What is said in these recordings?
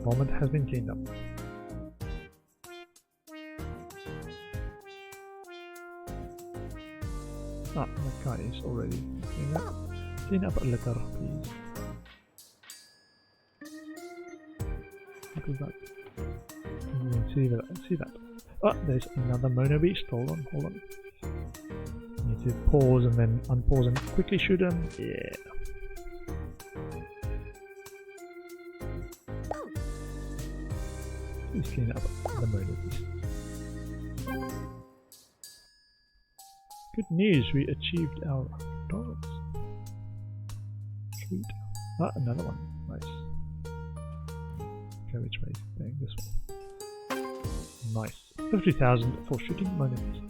moment has been cleaned up. Ah, that guy is already cleaned up. Clean up a litter, please. What was that? See that. Ah, there's another mono beast. Hold on. Need to pause and then unpause and quickly shoot him. Yeah. Please clean up the mono beast. Good news, we achieved our targets. Sweet. Ah, another one. Nice. Okay, which way is it going? This one. Nice. 50,000 for shooting mono beast.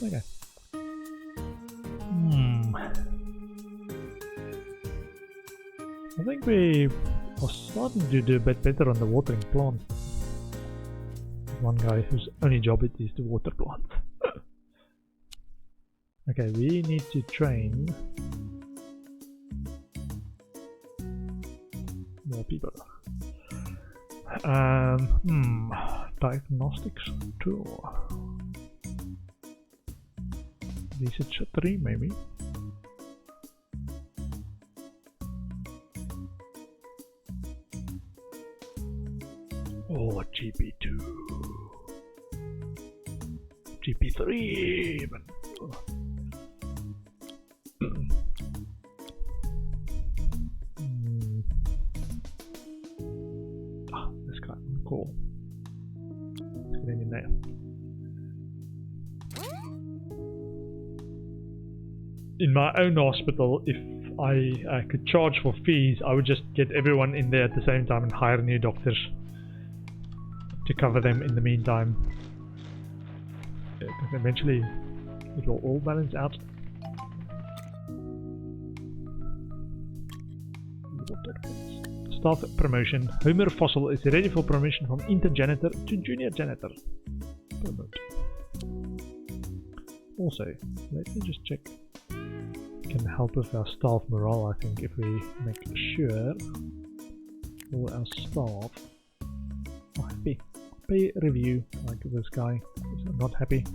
Okay. I think we are starting to do a bit better on the watering plant. There's one guy whose only job it is to water plant. Okay, we need to train more people. Diagnostics tool. Research 3 maybe. Oh, GP2. GP3 even. This guy, cool. Let's get in there. In my own hospital, if I could charge for fees, I would just get everyone in there at the same time and hire new doctors to cover them in the meantime. Because eventually it will all balance out. Staff promotion. Homer Fossil is ready for promotion from intern janitor to junior janitor. Promote. Also, let me just check. Can help with our staff morale, I think, if we make sure all our staff are happy. Pay review, like this guy is not happy.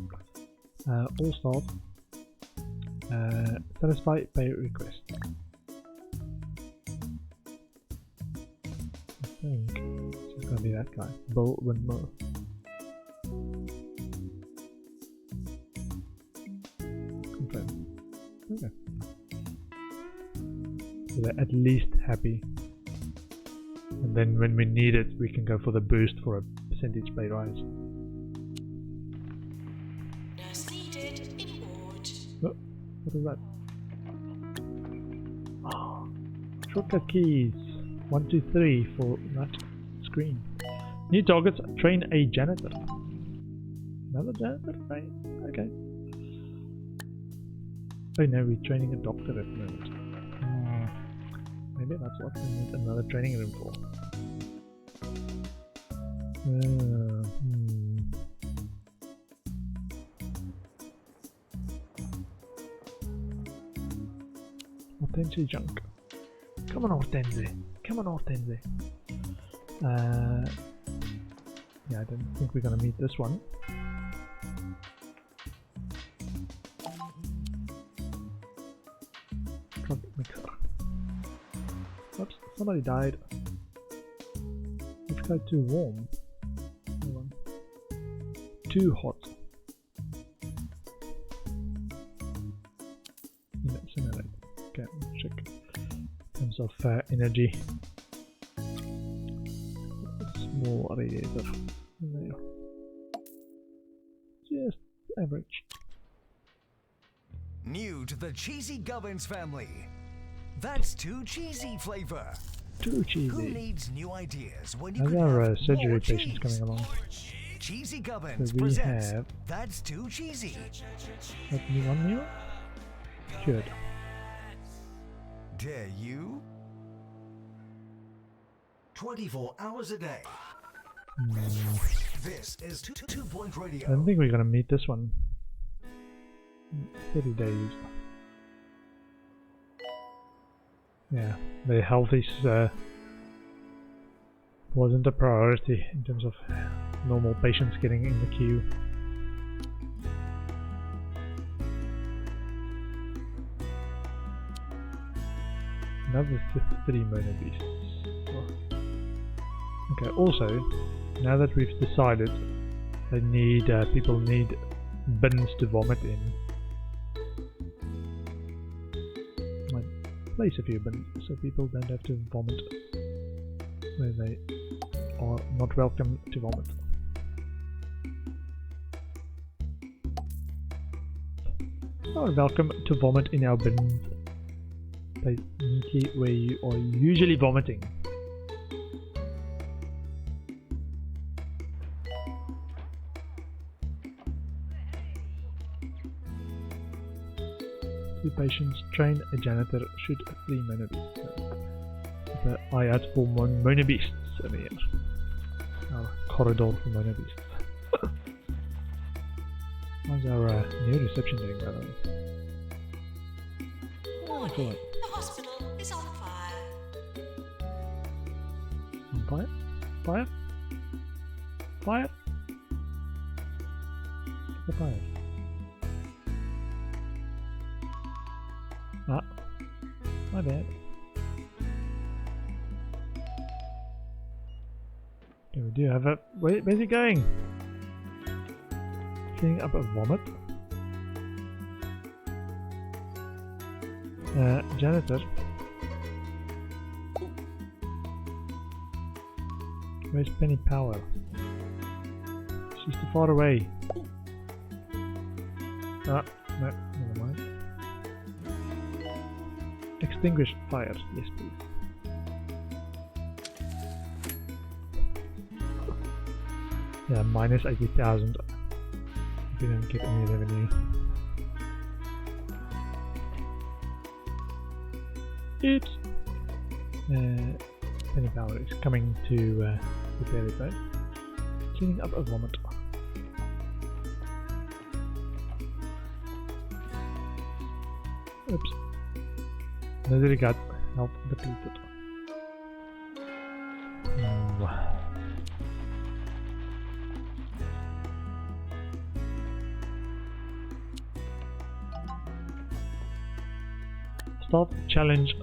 All staff satisfy pay request. I think it's gonna be that guy, Bill Windmill. Confirm. Okay. So they're at least happy, and then when we need it we can go for the boost for a percentage pay rise. Nurse needed in ward. Oh, what is that? Oh, shortcut keys 1, 2, 3 for that screen. New targets, train a janitor. Another janitor, right? Okay. Oh no, we're training a doctor at the moment. Maybe that's what we need another training room for. Hortense junk. Come on, Hortense. Come on, Hortense. Yeah, I don't think we're gonna meet this one. Drug mixer. Oops, somebody died. Which guy too warm? Hold on. Too hot. Incinerate. Okay, let's check. In terms of energy. Small radiator. There. Just average. New to the cheesy gubbins family. That's too cheesy flavor. Too cheesy. Who needs new ideas when you As can our have surgery more patients cheese? coming along. Cheesy Gubbins So we presents have That's Too Cheesy. that new one here. Good. Dare you? 24 hours a day. This is 2 Point I Radio. don't think we're gonna meet this one. 30 days. Yeah, the health is wasn't a priority in terms of normal patients getting in the queue. Another 3 Mona beasts. Oh. Okay, also, now that we've decided they need people need bins to vomit in, might place a few bins so people don't have to vomit where they are not welcome to vomit. Are welcome to vomit in our bins. Place neatly where you are usually vomiting. Two patients, train a janitor, shoot 3 Mona beasts. The eye out for Mona beasts over here. Our corridor for Mona beasts. How's our new reception doing, by the way? Warning, Cool. the hospital is on fire. On fire? Fire? Fire? The fire. Ah, my bad. Okay, we do have a... Wait, where's he going? Cleaning up a vomit. Janitor. Where's Penny Power? She's too far away. Ah, no, never mind. Extinguish fire, yes please. Yeah, minus 80,000. We didn't get any revenue. Oops! Penny Power is coming to repair it though. Cleaning up a vomit. Oops. Another got health depleted. Staff challenge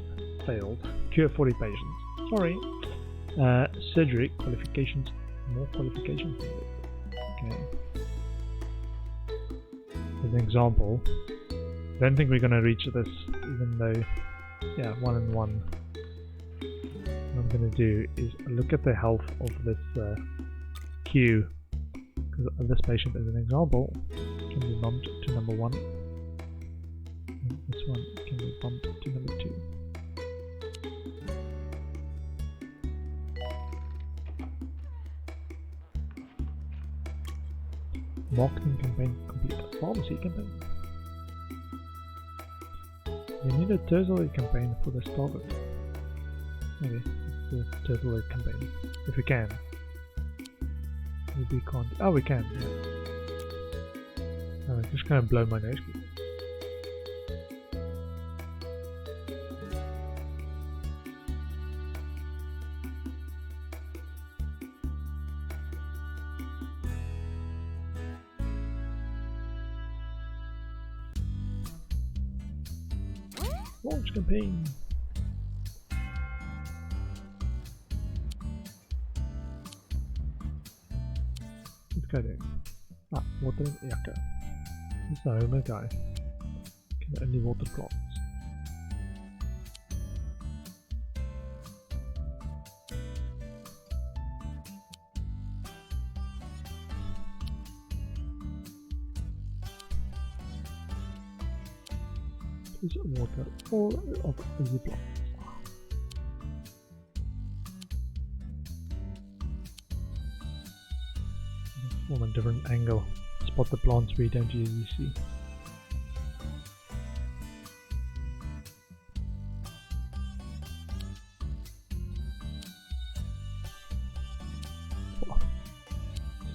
failed. Cure 40 patients. Sorry. Surgery qualifications. More qualifications. Okay. As an example, I don't think we're going to reach this, even though, yeah, 1 and 1. What I'm going to do is look at the health of this queue, because this patient, as an example, can be bumped to number 1. And this one can be bumped to number 2. Marketing campaign complete. Pharmacy campaign. We need a turtle egg campaign for this target. Maybe the turtle egg campaign. If we can. We can't. Oh, we can. Yeah. I'm just gonna blow my nose. Launch campaign. What's guy doing? Ah, watering Yakka. This is a homer guy. Can only water plants. Please water all of the plants. From a different angle, spot the plants we don't usually see.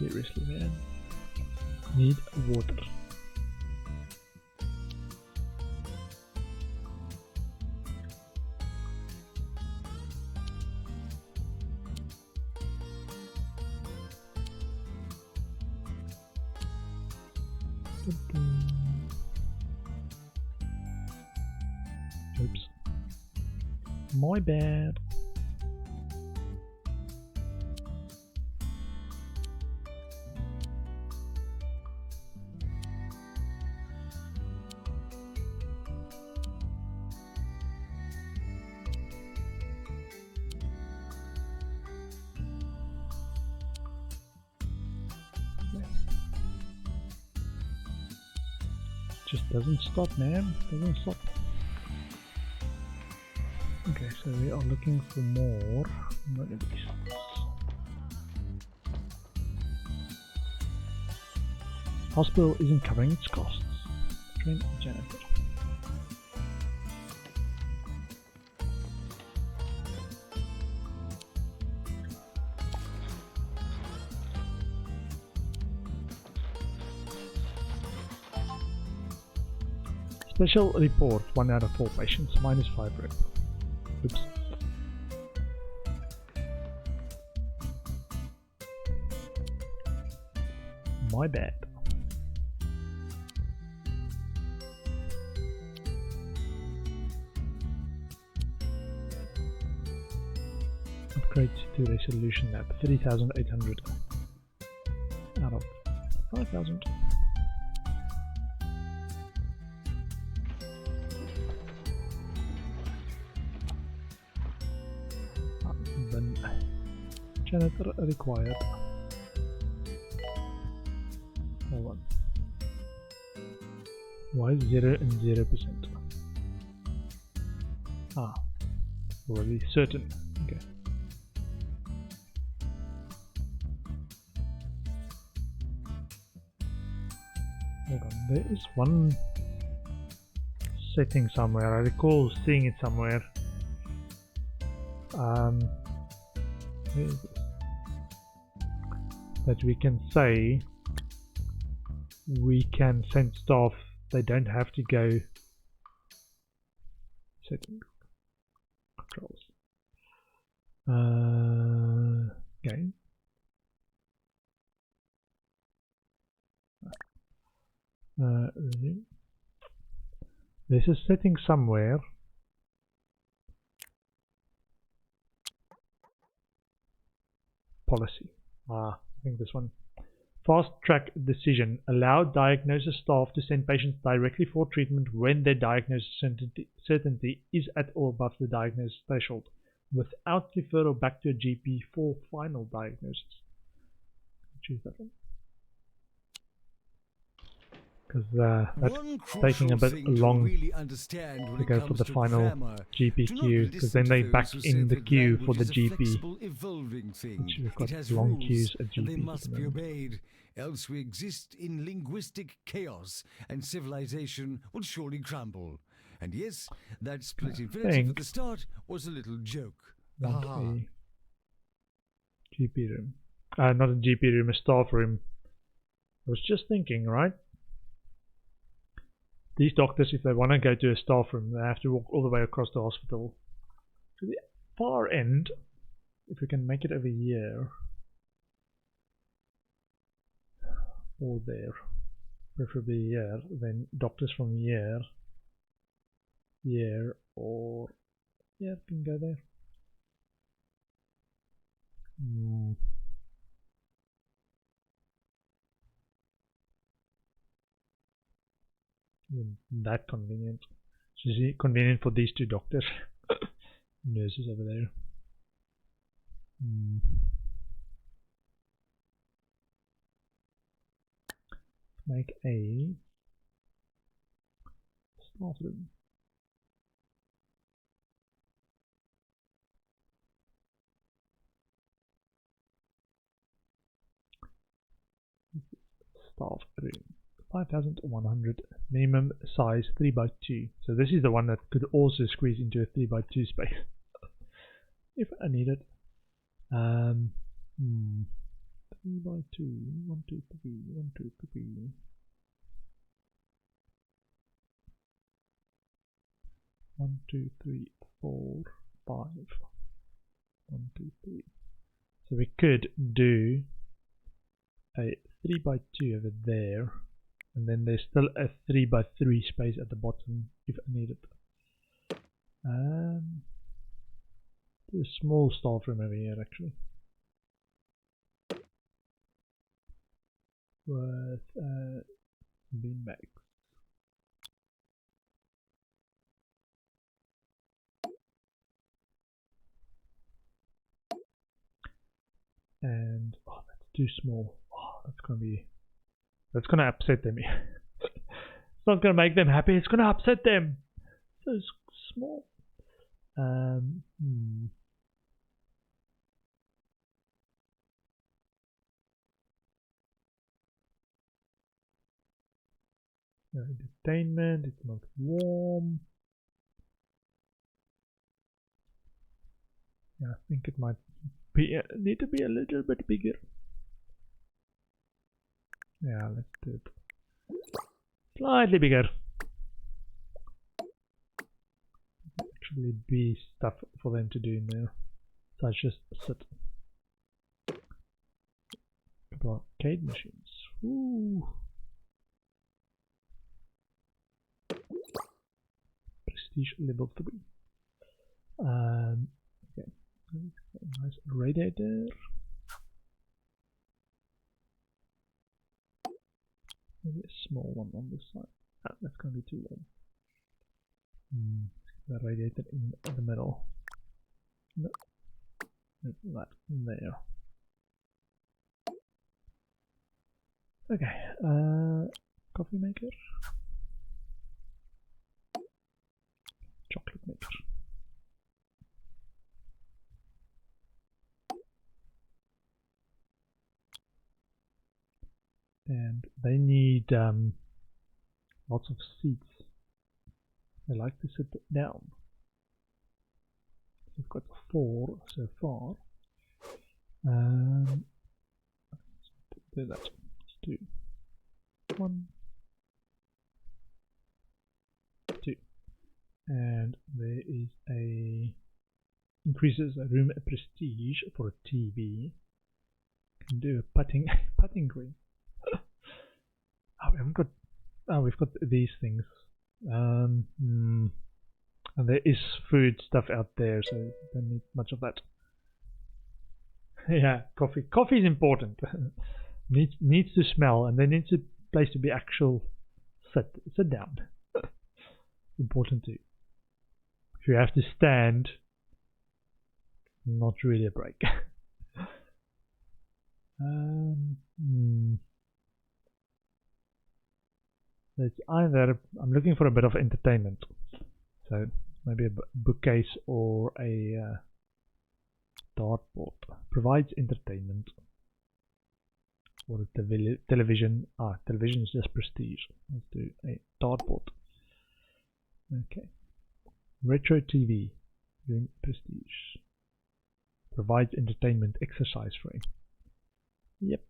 Seriously, man. Need water. Oops. My bad. Just doesn't stop, man. Doesn't stop. Okay, so we are looking for more motivations. Hospital isn't covering its costs. Train janitor. Special report, 1 out of 4 patients, -5 rep. Oops. My bad. Upgrade to resolution lab, 3,800 out of 5,000. Then janitor required. Hold on. Why 0 and 0%? Ah, already certain. Okay. Hold on. There is one setting somewhere. I recall seeing it somewhere. Where is this? That we can say we can send staff, they don't have to go settings, controls. Okay. Resume. There's a setting somewhere. Policy. I think this one. Fast track decision. Allow diagnosis staff to send patients directly for treatment when their diagnosis certainty is at or above the diagnosis threshold, without referral back to a GP for final diagnosis. Choose that one. Because that's taking a bit long to go for the final GP queue, because then they back in the queue for the GP, which we've got long queues at GP. Must be obeyed, else we exist in linguistic chaos, and civilization will surely crumble. And yes, that split infinity at the start was a little joke. A GP room. Not a GP room, a staff room. I was just thinking, right? These doctors, if they want to go to a staff room, they have to walk all the way across the hospital to the far end. If we can make it over here or there, preferably here, then doctors from here or here can go there. That convenient. So it's convenient for these two doctors. Nurses over there. Make a staff room. Staff room. 5,100 minimum size 3x2. So this is the one that could also squeeze into a 3x2 space if I need it. 3 by 2, 1, 2, 3, 1, 2, 3. 1, 2, 3, 4, 5. 1, 2, 3. So we could do a 3 by 2 over there, and then there's still a 3 by 3 space at the bottom if I need it. There's a small staff room over here actually, with bean bags. And oh, that's too small. Oh, that's gonna upset them. It's not gonna make them happy. It's gonna upset them. So small. Entertainment. It's not warm. Yeah, I think it might need to be a little bit bigger. Yeah, let's do it slightly bigger. Actually be stuff for them to do in there, such as sit. Couple of arcade machines. Ooh. Prestige level 3. Okay, nice radiator. Maybe a small one on this side. Ah, that's gonna be too warm. The radiator in the middle. No. That there. Okay, coffee maker. Chocolate maker. And they need lots of seats. They like to sit down. We've got 4 so far. Let's do that. Let's do 1, 2. And there is a increases room prestige for a TV. Can do a putting green. Oh, we haven't got. Oh, we've got these things. And there is food stuff out there, so don't need much of that. Yeah, coffee. Coffee is important. needs to smell, and there needs a place to be actual sit down. Important too. If you have to stand, not really a break. It's either I'm looking for a bit of entertainment, so maybe a bookcase or a dartboard. Provides entertainment, or a television. Television is just prestige. Let's do a dartboard. Okay. Retro TV, room prestige. Provides entertainment, exercise frame. Yep.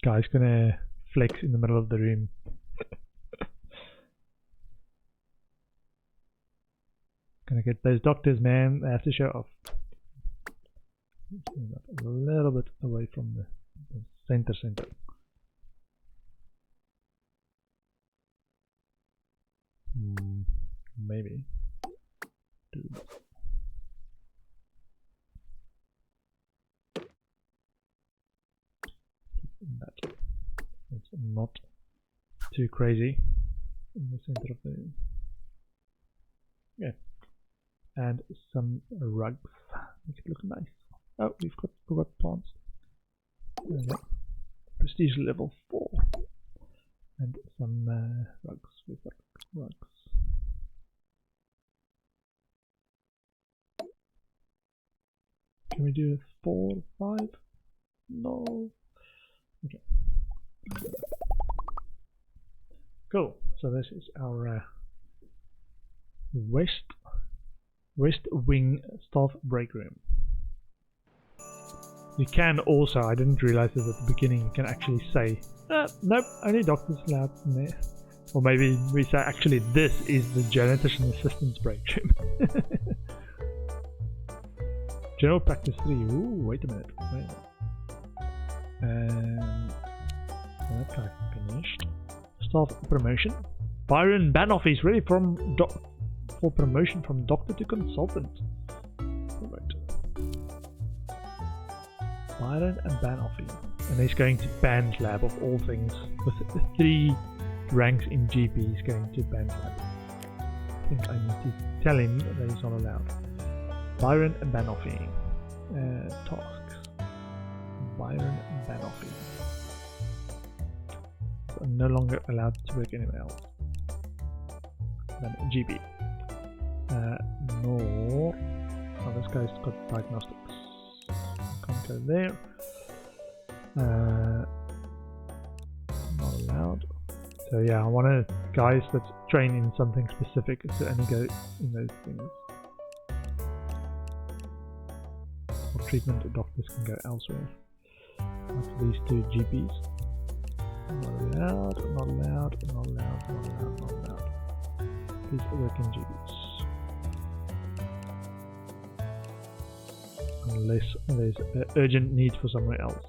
Guy's gonna flex in the middle of the room. Gonna get those doctors, man. They have to show off. A little bit away from the center. Maybe do this. That. It's not too crazy in the center of the room. Yeah, and some rugs make it look nice. Oh, we've got plants. There we go. Prestige level 4, and some rugs. We've got rugs. Can we do a 4, 5? No. Okay. Cool. So this is our west wing staff break room. You can also, I didn't realize this at the beginning, you can actually say, nope, only doctors allowed in there. Or maybe we say, actually, this is the janitor's and assistant's break room. General practice 3. Ooh, wait a minute. That guy finished. Staff promotion. Byron Banoff is ready for promotion from doctor to consultant. Right. Byron and Banoff. And he's going to Band Lab of all things. With 3 ranks in GP, he's going to Band Lab. I think I need to tell him that he's not allowed. Byron and Banoffee. Tasks. Byron and Banoffee. So I'm no longer allowed to work anywhere else than GP. Nor. Oh, this guy's got diagnostics. Can't go there. Not allowed. So yeah, I want guys that train in something specific to only go in those things. For treatment, the doctors can go elsewhere. After these 2 GPs. Not allowed, not allowed, not allowed, not allowed, not allowed. Please work in GPs. Unless there's an urgent need for somewhere else.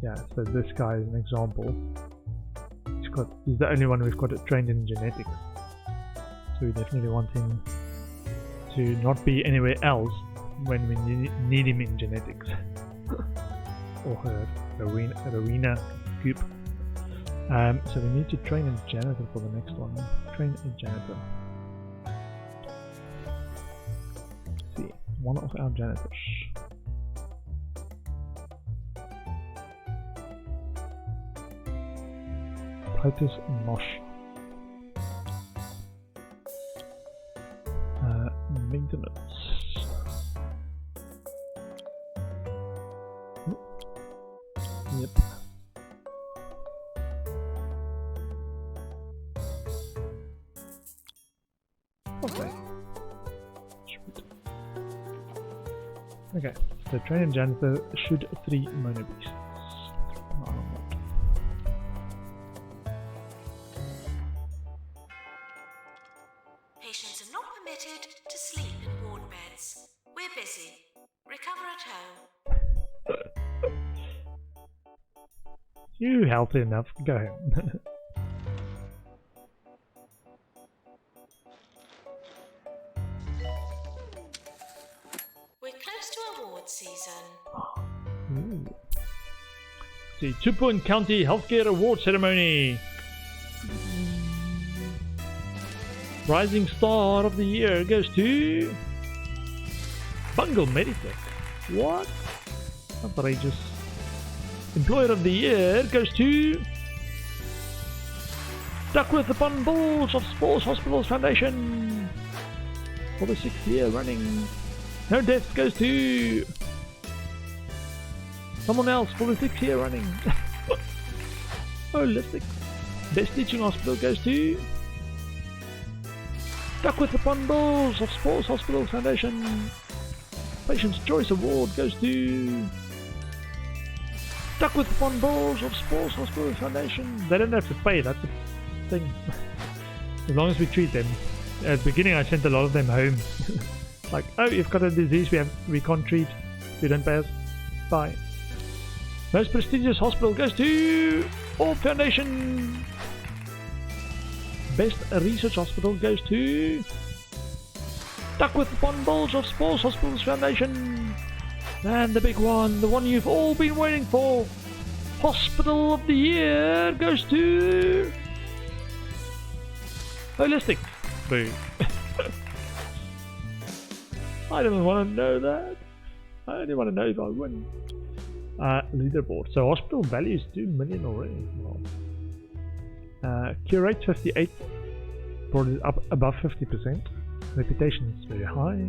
Yeah, so this guy is an example. He's the only one we've got trained in genetics. So we definitely want him to not be anywhere else when we need him in genetics. Or her, Rowena Goop. So we need to train a janitor for the next one. Train a janitor. Let's see, one of our janitors. Titus Mosh. Maintenance. Yep. Okay. Sweet. Okay, so train and janitor should 3 mono beasts. Patients are not permitted to sleep in ward beds. We're busy. Recover at home. You healthy enough, go home. We're close to award season. Ooh. The 2 Point County Healthcare Award Ceremony. Rising Star of the Year goes to Bungle Meditech. What? Outrageous. Employer of the Year goes to Duckworth-Upon-Bilge of Sports Hospitals Foundation for the 6th year running. No death goes to someone else for the 6th year running. Holistic. Best Teaching Hospital goes to Duckworth-Upon-Bilge of Sports Hospitals Foundation. Patient's Choice Award goes to Duckworth-Upon-Bilge of Sports Hospitals Foundation. They don't have to pay, that's the thing. As long as we treat them. At the beginning I sent a lot of them home. Like, oh, you've got a disease we can't treat. You don't pay us. Bye. Most prestigious hospital goes to Orb Foundation. Best research hospital goes to Duckworth-Upon-Bilge of Sports Hospitals Foundation. And the big one, the one you've all been waiting for, Hospital of the Year goes to Holistic. Boo. I don't want to know that. I only want to know if I win. Leaderboard. So hospital value is 2 million already. Well, cure rate 58. Brought it up above 50%. Reputation is very high.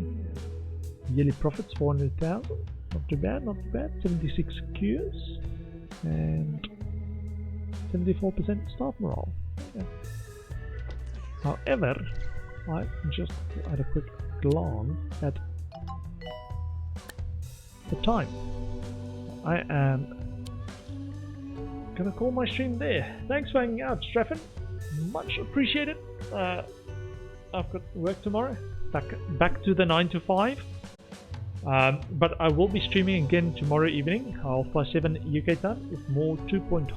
Yearly profits 400,000. Not too bad, not too bad. 76 cures. And 74% staff morale. Okay. However, I just had a quick glance at the time. I am gonna call my stream there. Thanks for hanging out, Straffen. Much appreciated. I've got work tomorrow. Back to the 9 to 5. But I will be streaming again tomorrow evening, 7:30 UK time, with more 2.0